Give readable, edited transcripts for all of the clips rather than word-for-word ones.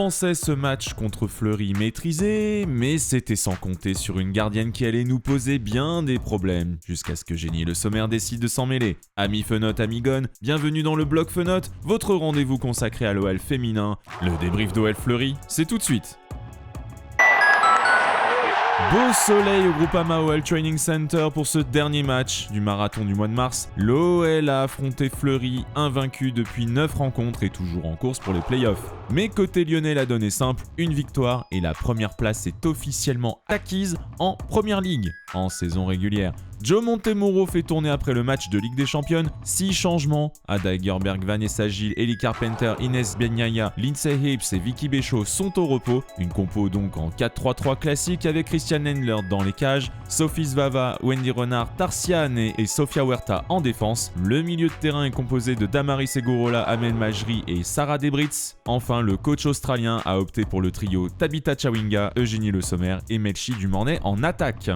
pensait ce match contre Fleury maîtrisé, mais c'était sans compter sur une gardienne qui allait nous poser bien des problèmes, jusqu'à ce que Génie Le Sommer décide de s'en mêler. Amis Fenote, Amigone, bienvenue dans le blog Fenote, votre rendez-vous consacré à l'OL féminin. Le débrief d'OL Fleury, c'est tout de suite. Beau soleil au Groupama OL Training Center pour ce dernier match du marathon du mois de mars. L'OL a affronté Fleury, invaincu depuis 9 rencontres et toujours en course pour les playoffs. Mais côté lyonnais, la donne est simple, une victoire et la première place est officiellement acquise en Première Ligue en saison régulière. Joe Montemuro fait tourner après le match de Ligue des Championnes 6 changements. Ada Egerberg, Vanessa Gilles, Ellie Carpenter, Inès Benyaya, Lindsay Hibbs et Vicky Béchaud sont au repos. Une compo donc en 4-3-3 classique avec Christian Lendler dans les cages, Sophie Svava, Wendy Renard, Tarsiane et Sofia Huerta en défense. Le milieu de terrain est composé de Damaris Segorola, Amel Majri et Sarah Debritz. Enfin, le coach australien a opté pour le trio Tabitha Chawinga, Eugénie Le Sommer et Melchi Dumornay en attaque.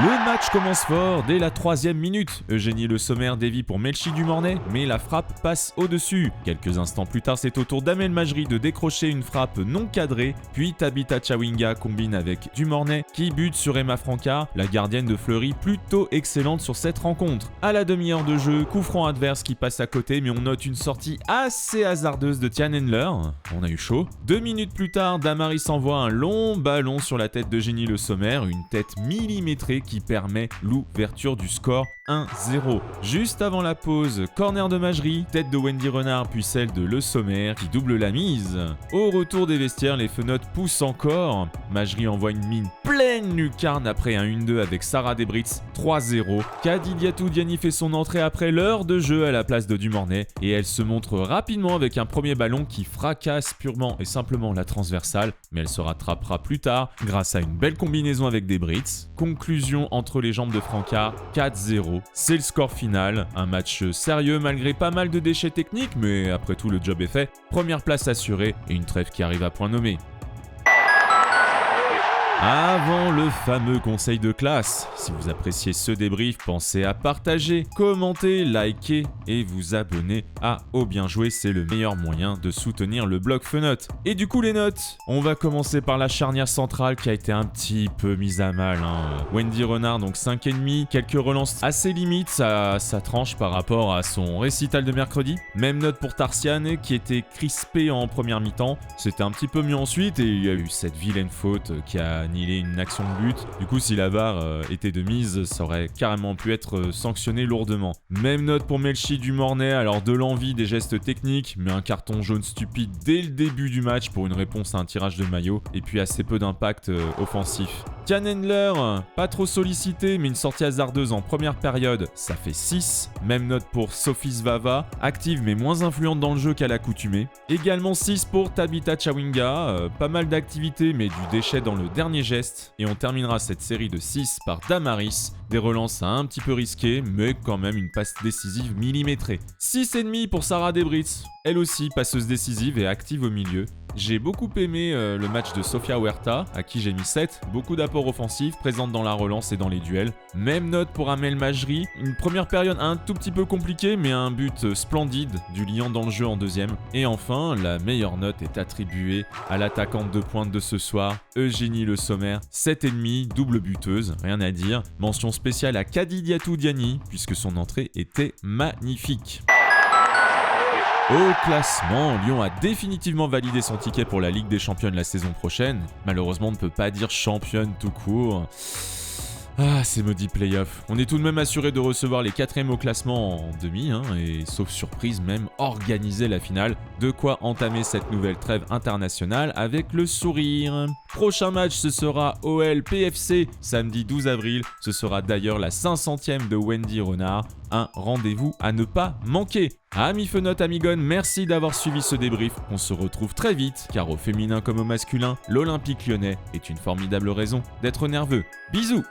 Le match commence fort dès la 3e minute. Eugénie Le Sommer dévie pour Melchi Dumornay, mais la frappe passe au-dessus. Quelques instants plus tard, c'est au tour d'Amel Majri de décrocher une frappe non cadrée, puis Tabitha Chawinga combine avec Dumornay qui bute sur Emma Francard, la gardienne de Fleury plutôt excellente sur cette rencontre. À la demi-heure de jeu, coup franc adverse qui passe à côté, mais on note une sortie assez hasardeuse de Tian Endler. On a eu chaud. 2 minutes plus tard, Damaris envoie un long ballon sur la tête d'Eugénie Le Sommer, une tête millimétrée qui permet l'ouverture du score 1-0. Juste avant la pause, corner de Majri, tête de Wendy Renard puis celle de Le Sommer qui double la mise. Au retour des vestiaires, les Fenotes poussent encore. Majri envoie une mine pleine lucarne après un 1-2 avec Sarah Debritz, 3-0. Kadidiatou Diani fait son entrée après l'heure de jeu à la place de Dumornay et elle se montre rapidement avec un premier ballon qui fracasse purement et simplement la transversale, mais elle se rattrapera plus tard grâce à une belle combinaison avec Debritz. Conclusion entre les jambes de Francard, 4-0. C'est le score final. Un match sérieux malgré pas mal de déchets techniques, mais après tout le job est fait. Première place assurée et une trêve qui arrive à point nommé. Avant le fameux conseil de classe, si vous appréciez ce débrief, pensez à partager, commenter, liker et vous abonner à Au Bien Joué, c'est le meilleur moyen de soutenir le blog Fenote. Et du coup les notes, on va commencer par la charnière centrale qui a été un petit peu mise à mal. Wendy Renard donc 5,5, quelques relances assez limites, ça tranche par rapport à son récital de mercredi. Même note pour Tarsiane qui était crispée en première mi-temps, c'était un petit peu mieux ensuite et il y a eu cette vilaine faute qui a annihilé une action de but. Du coup, si la VAR était de mise, ça aurait carrément pu être sanctionné lourdement. Même note pour Melchi Dumornay, alors de l'envie, des gestes techniques, mais un carton jaune stupide dès le début du match pour une réponse à un tirage de maillot, et puis assez peu d'impact offensif. Tian Endler, pas trop sollicité, mais une sortie hasardeuse en première période, ça fait 6. Même note pour Sophie Svava, active mais moins influente dans le jeu qu'à l'accoutumée. Également 6 pour Tabitha Chawinga, pas mal d'activité mais du déchet dans le dernier geste. Et on terminera cette série de 6 par Damaris, des relances un petit peu risquées, mais quand même une passe décisive millimétrée. 6,5 pour Sarah Debritz, elle aussi passeuse décisive et active au milieu. J'ai beaucoup aimé le match de Sofia Huerta, à qui j'ai mis 7, beaucoup d'apports offensifs, présente dans la relance et dans les duels. Même note pour Amel Majri, une première période un tout petit peu compliquée, mais un but splendide du liant dans le jeu en deuxième. Et enfin, la meilleure note est attribuée à l'attaquante de pointe de ce soir, Eugénie Le Sommer, 7,5, double buteuse, rien à dire. Mention spéciale à Kadidiatou Diani, puisque son entrée était magnifique. Au classement, Lyon a définitivement validé son ticket pour la Ligue des Championnes la saison prochaine. Malheureusement, on ne peut pas dire championne tout court. Ah, ces maudits playoffs. On est tout de même assuré de recevoir les 4e au classement en demi, et sauf surprise même, organiser la finale. De quoi entamer cette nouvelle trêve internationale avec le sourire. Prochain match, ce sera OL PFC, samedi 12 avril. Ce sera d'ailleurs la 500e de Wendy Renard. Un rendez-vous à ne pas manquer. Amis Fenote, Amigone, merci d'avoir suivi ce débrief. On se retrouve très vite, car au féminin comme au masculin, l'Olympique lyonnais est une formidable raison d'être nerveux. Bisous!